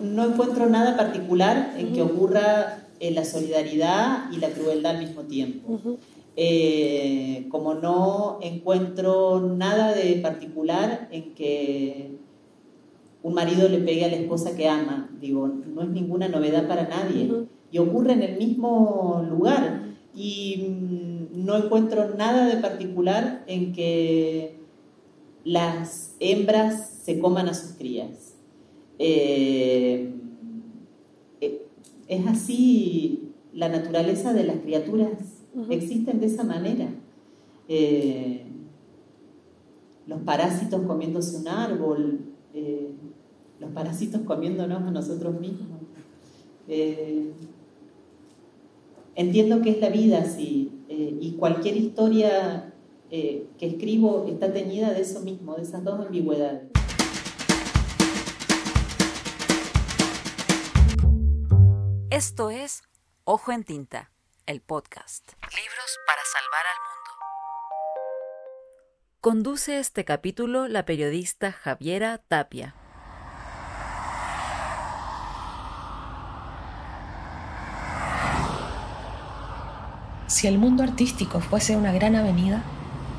no encuentro nada particular en que ocurra la solidaridad y la crueldad al mismo tiempo. Como no encuentro nada de particular en que un marido le pegue a la esposa que ama. Digo, no es ninguna novedad para nadie. Y ocurre en el mismo lugar. Y no encuentro nada de particular en que las hembras se coman a sus crías. Es así la naturaleza de las criaturas. Existen de esa manera. Los parásitos comiéndose un árbol, los parásitos comiéndonos a nosotros mismos. Entiendo que es la vida así, y cualquier historia que escribo está teñida de eso mismo, de esas dos ambigüedades. Esto es Ojo en Tinta, el podcast. Libros para salvar al mundo. Conduce este capítulo la periodista Javiera Tapia. Si el mundo artístico fuese una gran avenida,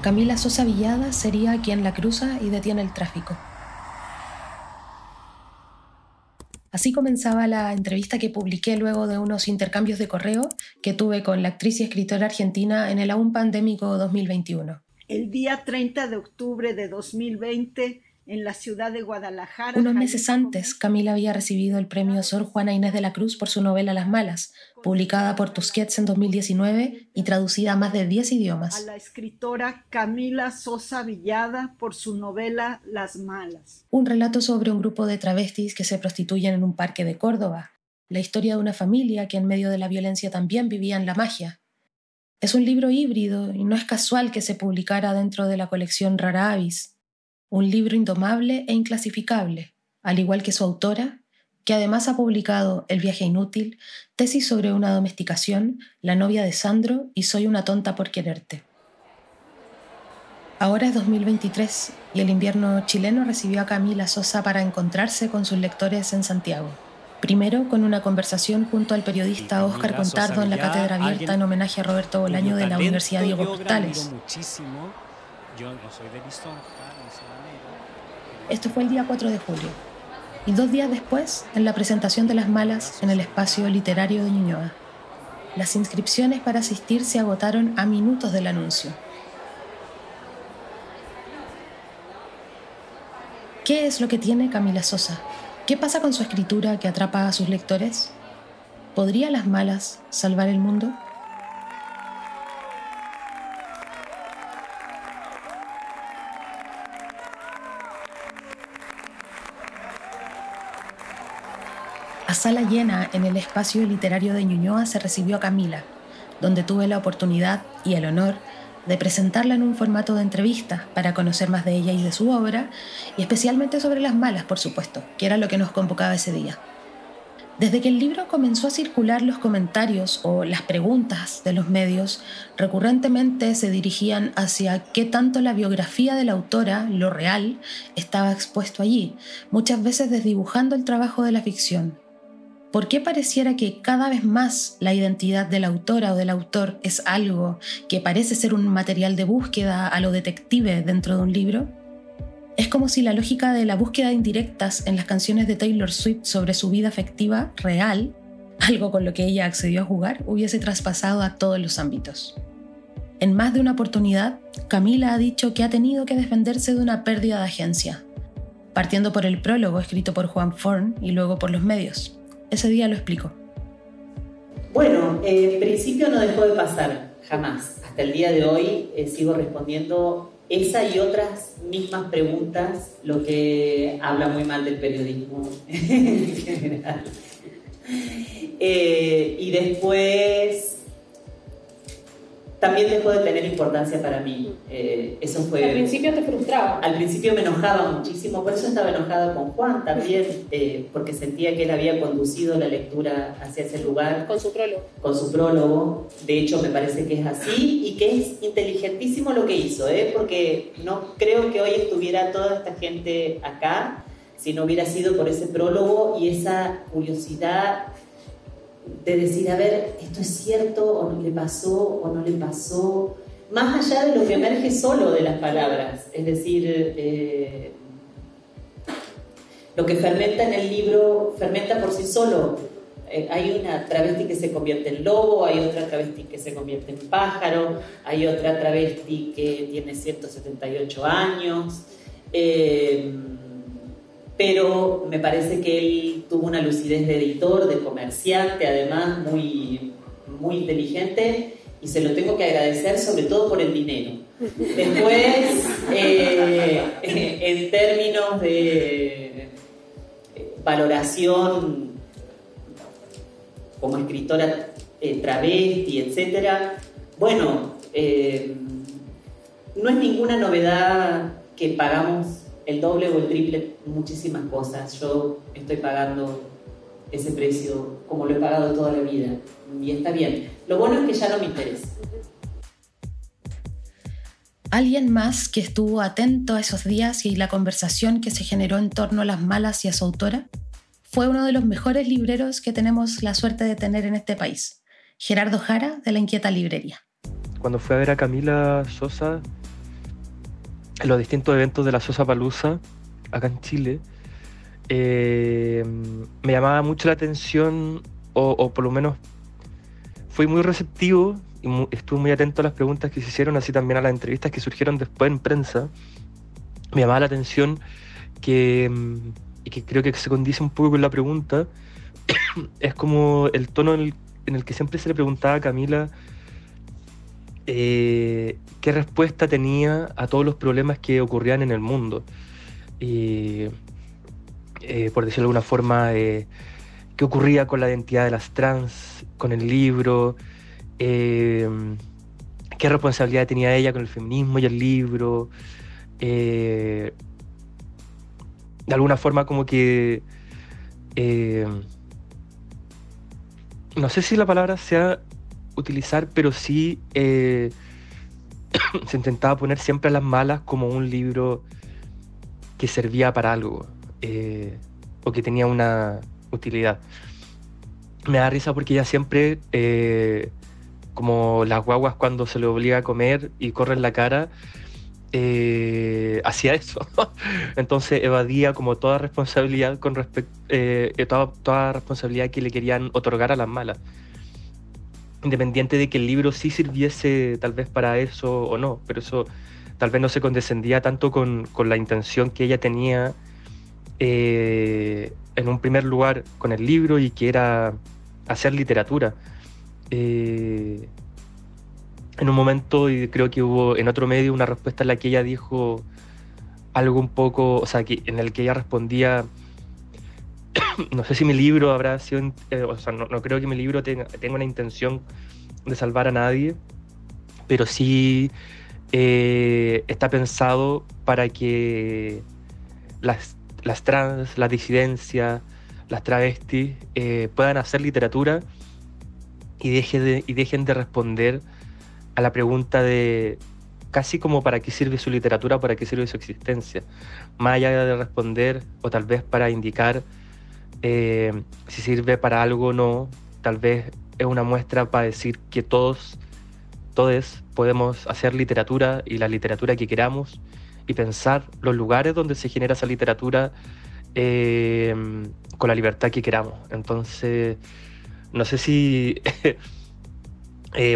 Camila Sosa Villada sería quien la cruza y detiene el tráfico. Así comenzaba la entrevista que publiqué luego de unos intercambios de correo que tuve con la actriz y escritora argentina en el aún pandémico 2021. El día 30 de octubre de 2020, en la ciudad de Guadalajara... Unos meses antes, Camila había recibido el premio Sor Juana Inés de la Cruz por su novela Las Malas, publicada por Tusquets en 2019 y traducida a más de 10 idiomas. A la escritora Camila Sosa Villada por su novela Las Malas. Un relato sobre un grupo de travestis que se prostituyen en un parque de Córdoba. La historia de una familia que en medio de la violencia también vivía en la magia. Es un libro híbrido y no es casual que se publicara dentro de la colección Rara Avis. Un libro indomable e inclasificable, al igual que su autora, que además ha publicado El viaje inútil, Tesis sobre una domesticación, La novia de Sandro y Soy una tonta por quererte. Ahora es 2023 y el invierno chileno recibió a Camila Sosa para encontrarse con sus lectores en Santiago. Primero con una conversación junto al periodista Óscar Contardo en la Cátedra Abierta en homenaje a Roberto Bolaño de la Universidad Diego Portales. Yo no soy de Lisonja, ni sabanero. Esto fue el día 4 de julio. Y 2 días después, en la presentación de Las Malas en el espacio literario de Ñuñoa. Las inscripciones para asistir se agotaron a minutos del anuncio. ¿Qué es lo que tiene Camila Sosa? ¿Qué pasa con su escritura que atrapa a sus lectores? ¿Podría Las Malas salvar el mundo? A sala llena en el espacio literario de Ñuñoa se recibió a Camila, donde tuve la oportunidad y el honor de presentarla en un formato de entrevista para conocer más de ella y de su obra, y especialmente sobre Las Malas, por supuesto, que era lo que nos convocaba ese día. Desde que el libro comenzó a circular, los comentarios o las preguntas de los medios recurrentemente se dirigían hacia qué tanto la biografía de la autora, lo real, estaba expuesto allí, muchas veces desdibujando el trabajo de la ficción. ¿Por qué pareciera que cada vez más la identidad de la autora o del autor es algo que parece ser un material de búsqueda a lo detective dentro de un libro? Es como si la lógica de la búsqueda de indirectas en las canciones de Taylor Swift sobre su vida afectiva real, algo con lo que ella accedió a jugar, hubiese traspasado a todos los ámbitos. En más de una oportunidad, Camila ha dicho que ha tenido que defenderse de una pérdida de agencia, partiendo por el prólogo escrito por Juan Forn y luego por los medios. Ese día lo explico. Bueno, en principio no dejó de pasar, jamás. Hasta el día de hoy sigo respondiendo esa y otras mismas preguntas, lo que habla muy mal del periodismo en general. Y después también dejó de tener importancia para mí. Eso fue... Al principio te frustraba. Al principio me enojaba muchísimo, por eso estaba enojada con Juan también, porque sentía que él había conducido la lectura hacia ese lugar. Con su prólogo. Con su prólogo. De hecho, me parece que es así y que es inteligentísimo lo que hizo, porque no creo que hoy estuviera toda esta gente acá si no hubiera sido por ese prólogo y esa curiosidad de decir, a ver, ¿esto es cierto o no le pasó o no le pasó? Más allá de lo que emerge solo de las palabras, es decir, lo que fermenta en el libro fermenta por sí solo. Hay una travesti que se convierte en lobo, hay otra travesti que se convierte en pájaro, hay otra travesti que tiene 178 años, pero me parece que él tuvo una lucidez de editor, de comerciante, además muy, muy inteligente, y se lo tengo que agradecer sobre todo por el dinero. Después, en términos de valoración como escritora travesti, etcétera, bueno, no es ninguna novedad que pagamos el doble o el triple muchísimas cosas. Yo estoy pagando ese precio como lo he pagado toda la vida y está bien. Lo bueno es que ya no me interesa. Alguien más que estuvo atento a esos días y la conversación que se generó en torno a Las Malas y a su autora fue uno de los mejores libreros que tenemos la suerte de tener en este país, Gerardo Jara, de La Inquieta Librería. Cuando fui a ver a Camila Sosa en los distintos eventos de la Sosapalooza acá en Chile, me llamaba mucho la atención, o por lo menos fui muy receptivo y estuve muy atento a las preguntas que se hicieron, así también a las entrevistas que surgieron después en prensa. Me llamaba la atención que creo que se condice un poco con la pregunta, es como el tono en el que siempre se le preguntaba a Camila qué respuesta tenía a todos los problemas que ocurrían en el mundo. Por decirlo de alguna forma, qué ocurría con la identidad de las trans, con el libro, qué responsabilidad tenía ella con el feminismo y el libro. De alguna forma como que no sé si la palabra sea utilizar, pero sí se intentaba poner siempre a Las Malas como un libro que servía para algo, o que tenía una utilidad. Me da risa porque ella siempre, como las guaguas cuando se le obliga a comer y corren la cara, hacía eso. Entonces evadía como toda responsabilidad con toda responsabilidad que le querían otorgar a Las Malas, independiente de que el libro sí sirviese tal vez para eso o no, pero eso tal vez no se condescendía tanto con la intención que ella tenía en un primer lugar con el libro, y que era hacer literatura. En un momento, y creo que hubo en otro medio una respuesta en la que ella dijo algo un poco, o sea, en el que ella respondía, no sé si mi libro habrá sido, o sea, no creo que mi libro tenga una intención de salvar a nadie, pero sí está pensado para que las trans, las disidencias, las travestis puedan hacer literatura y dejen de responder a la pregunta de casi como para qué sirve su literatura, para qué sirve su existencia, más allá de responder, o tal vez para indicar si sirve para algo o no. Tal vez es una muestra para decir que todos podemos hacer literatura, y la literatura que queramos, y pensar los lugares donde se genera esa literatura con la libertad que queramos. Entonces, no sé si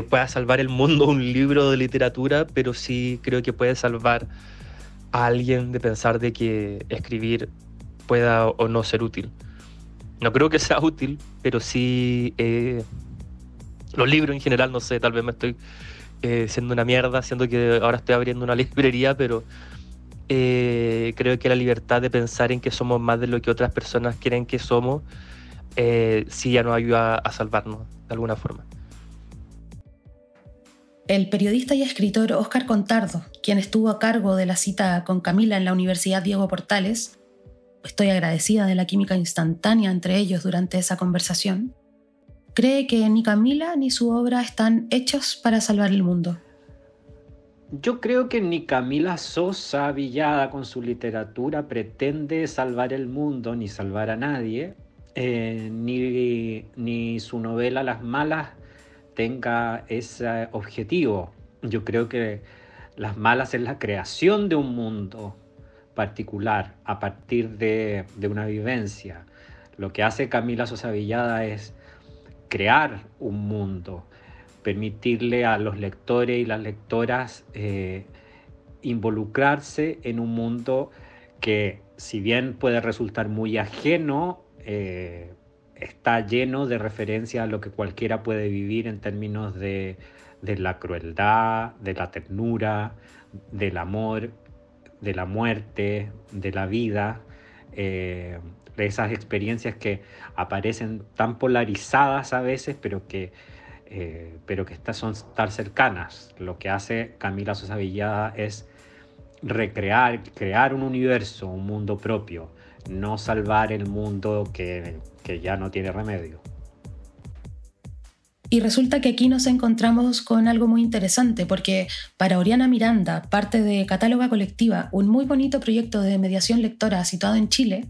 pueda salvar el mundo un libro de literatura, pero sí creo que puede salvar a alguien de pensar de que escribir pueda o no ser útil. No creo que sea útil, pero sí los libros en general, no sé, tal vez me estoy siendo una mierda, siendo que ahora estoy abriendo una librería, pero creo que la libertad de pensar en que somos más de lo que otras personas creen que somos, sí ya nos ayuda a salvarnos de alguna forma. El periodista y escritor Óscar Contardo, quien estuvo a cargo de la cita con Camila en la Universidad Diego Portales, estoy agradecida de la química instantánea entre ellos durante esa conversación, cree que ni Camila ni su obra están hechos para salvar el mundo. Yo creo que ni Camila Sosa Villada con su literatura pretende salvar el mundo ni salvar a nadie, ni su novela Las Malas tenga ese objetivo. Yo creo que Las Malas es la creación de un mundo particular a partir de una vivencia. Lo que hace Camila Sosa Villada es crear un mundo, permitirle a los lectores y las lectoras involucrarse en un mundo que, si bien puede resultar muy ajeno, está lleno de referencias a lo que cualquiera puede vivir en términos de la crueldad, de la ternura, del amor, de la muerte, de la vida, de esas experiencias que aparecen tan polarizadas a veces, pero que son tan cercanas. Lo que hace Camila Sosa Villada es crear un universo, un mundo propio, no salvar el mundo que ya no tiene remedio. Y resulta que aquí nos encontramos con algo muy interesante, porque para Oriana Miranda, parte de Catáloga Colectiva, un muy bonito proyecto de mediación lectora situado en Chile,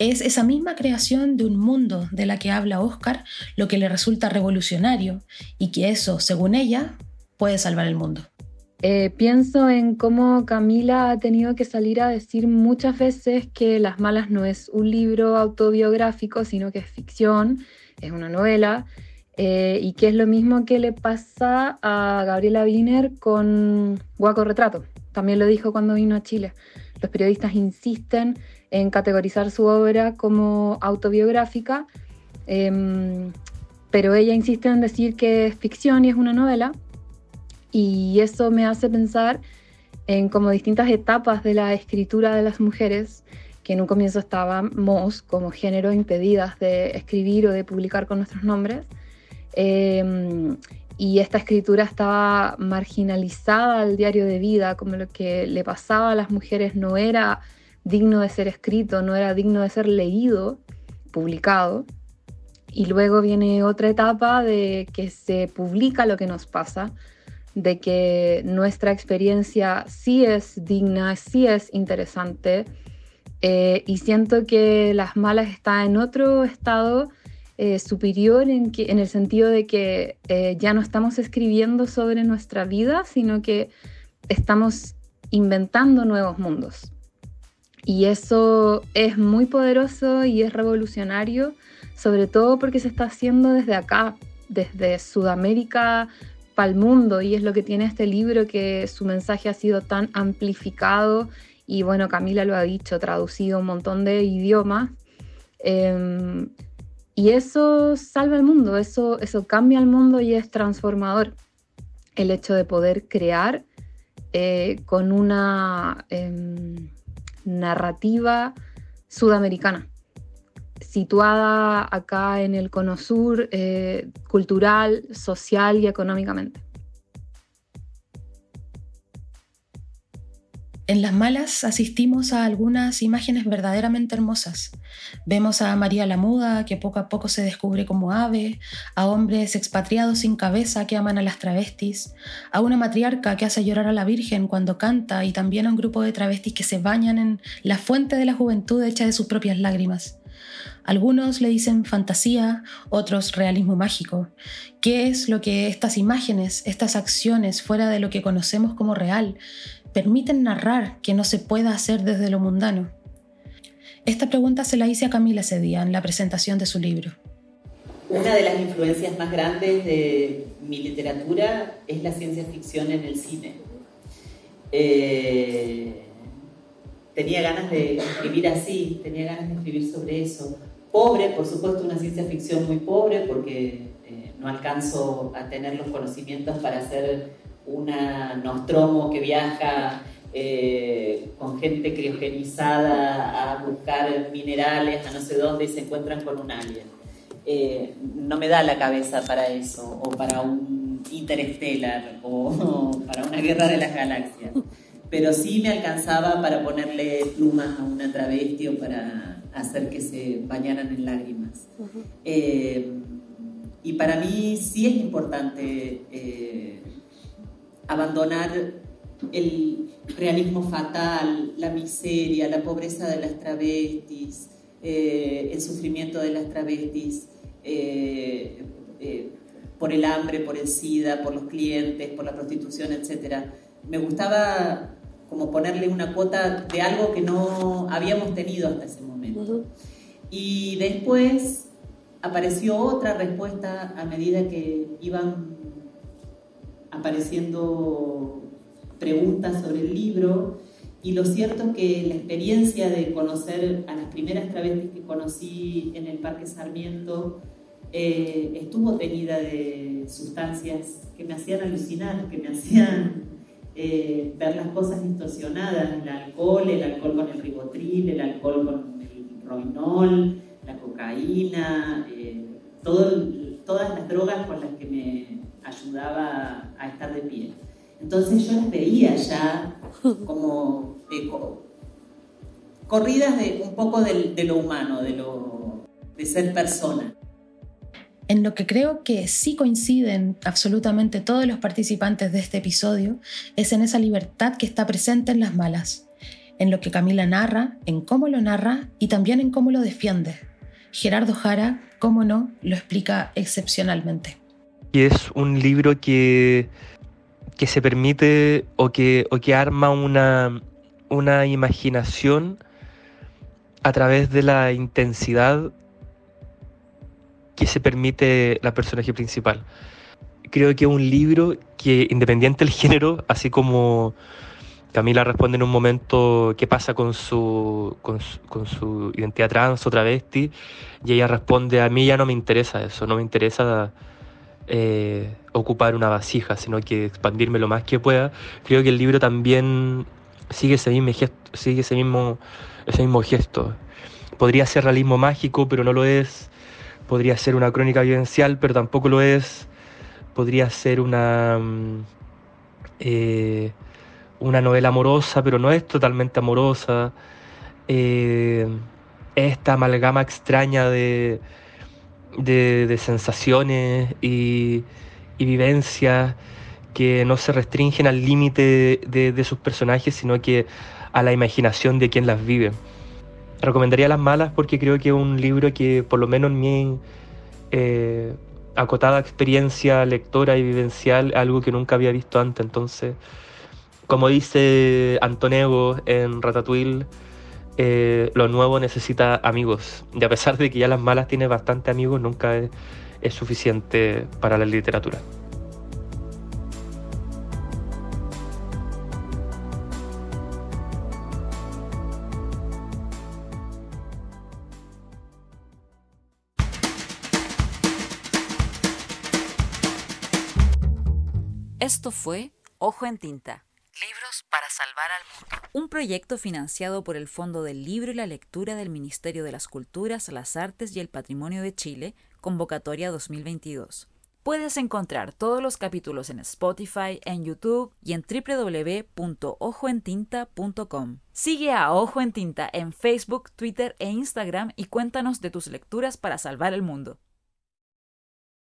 es esa misma creación de un mundo de la que habla Óscar lo que le resulta revolucionario, y que eso, según ella, puede salvar el mundo. Pienso en cómo Camila ha tenido que salir a decir muchas veces que Las Malas no es un libro autobiográfico, sino que es ficción, es una novela, y que es lo mismo que le pasa a Gabriela Wiener con Guaco Retrato. También lo dijo cuando vino a Chile. Los periodistas insisten en categorizar su obra como autobiográfica, pero ella insiste en decir que es ficción y es una novela, y eso me hace pensar en como distintas etapas de la escritura de las mujeres, que en un comienzo estábamos como género impedidas de escribir o de publicar con nuestros nombres, y esta escritura estaba marginalizada al diario de vida, como lo que le pasaba a las mujeres no era digno de ser escrito, no era digno de ser leído, publicado. Y luego viene otra etapa de que se publica lo que nos pasa, de que nuestra experiencia sí es digna, sí es interesante, y siento que Las Malas está en otro estado superior en el sentido de que ya no estamos escribiendo sobre nuestra vida, sino que estamos inventando nuevos mundos. Y eso es muy poderoso y es revolucionario, sobre todo porque se está haciendo desde acá, desde Sudamérica para el mundo, y es lo que tiene este libro, que su mensaje ha sido tan amplificado y, bueno, Camila lo ha dicho, traducido a un montón de idiomas. Y eso salva el mundo, eso cambia el mundo y es transformador. El hecho de poder crear con una narrativa sudamericana, situada acá en el Cono Sur, cultural, social y económicamente. En Las Malas asistimos a algunas imágenes verdaderamente hermosas. Vemos a María la Muda, que poco a poco se descubre como ave, a hombres expatriados sin cabeza que aman a las travestis, a una matriarca que hace llorar a la Virgen cuando canta, y también a un grupo de travestis que se bañan en la fuente de la juventud hecha de sus propias lágrimas. Algunos le dicen fantasía, otros realismo mágico. ¿Qué es lo que estas imágenes, estas acciones fuera de lo que conocemos como real, permiten narrar que no se pueda hacer desde lo mundano? Esta pregunta se la hice a Camila ese día en la presentación de su libro. Una de las influencias más grandes de mi literatura es la ciencia ficción en el cine. Tenía ganas de escribir así, tenía ganas de escribir sobre eso. Pobre, por supuesto, una ciencia ficción muy pobre, porque no alcanzo a tener los conocimientos para hacer una Nostromo que viaja con gente criogenizada a buscar minerales a no sé dónde y se encuentran con un alien. No me da la cabeza para eso, o para un Interstellar, o para una Guerra de las Galaxias. Pero sí me alcanzaba para ponerle plumas a una travesti o para hacer que se bañaran en lágrimas. Y para mí sí es importante abandonar el realismo fatal, la miseria, la pobreza de las travestis, el sufrimiento de las travestis, por el hambre, por el SIDA, por los clientes, por la prostitución, etc. Me gustaba como ponerle una cuota de algo que no habíamos tenido hasta ese momento. Y después apareció otra respuesta a medida que iban apareciendo preguntas sobre el libro, y lo cierto es que la experiencia de conocer a las primeras travestis que conocí en el Parque Sarmiento estuvo teñida de sustancias que me hacían alucinar, que me hacían ver las cosas distorsionadas, el alcohol con el ribotril, el alcohol con el roinol, la cocaína, todas las drogas con las que me ayudaba a estar de pie. Entonces yo las veía ya como corridas de un poco de lo humano, de ser persona. En lo que creo que sí coinciden absolutamente todos los participantes de este episodio es en esa libertad que está presente en Las Malas, en lo que Camila narra, en cómo lo narra y también en cómo lo defiende. Gerardo Jara, cómo no, lo explica excepcionalmente. Y es un libro que se permite o que arma una imaginación a través de la intensidad que se permite la personaje principal. Creo que es un libro que, independiente del género, así como Camila responde en un momento qué pasa con su identidad trans o travesti, y ella responde: a mí ya no me interesa eso, no me interesa ocupar una vasija, sino que expandirme lo más que pueda. Creo que el libro también sigue ese mismo gesto. Podría ser realismo mágico, pero no lo es. Podría ser una crónica vivencial, pero tampoco lo es. Podría ser una novela amorosa, pero no es totalmente amorosa. Esta amalgama extraña de sensaciones y vivencias que no se restringen al límite de sus personajes, sino que a la imaginación de quien las vive. Recomendaría Las Malas porque creo que es un libro que, por lo menos en mi acotada experiencia lectora y vivencial, algo que nunca había visto antes. Entonces, como dice Antonego en Ratatouille, lo nuevo necesita amigos. Y a pesar de que ya Las Malas tiene bastante amigos, nunca es suficiente para la literatura. Esto fue Ojo en Tinta. Libros para salvar al mundo. Un proyecto financiado por el Fondo del Libro y la Lectura del Ministerio de las Culturas, las Artes y el Patrimonio de Chile, convocatoria 2022. Puedes encontrar todos los capítulos en Spotify, en YouTube y en www.ojoentinta.com. Sigue a Ojo en Tinta en Facebook, Twitter e Instagram y cuéntanos de tus lecturas para salvar el mundo.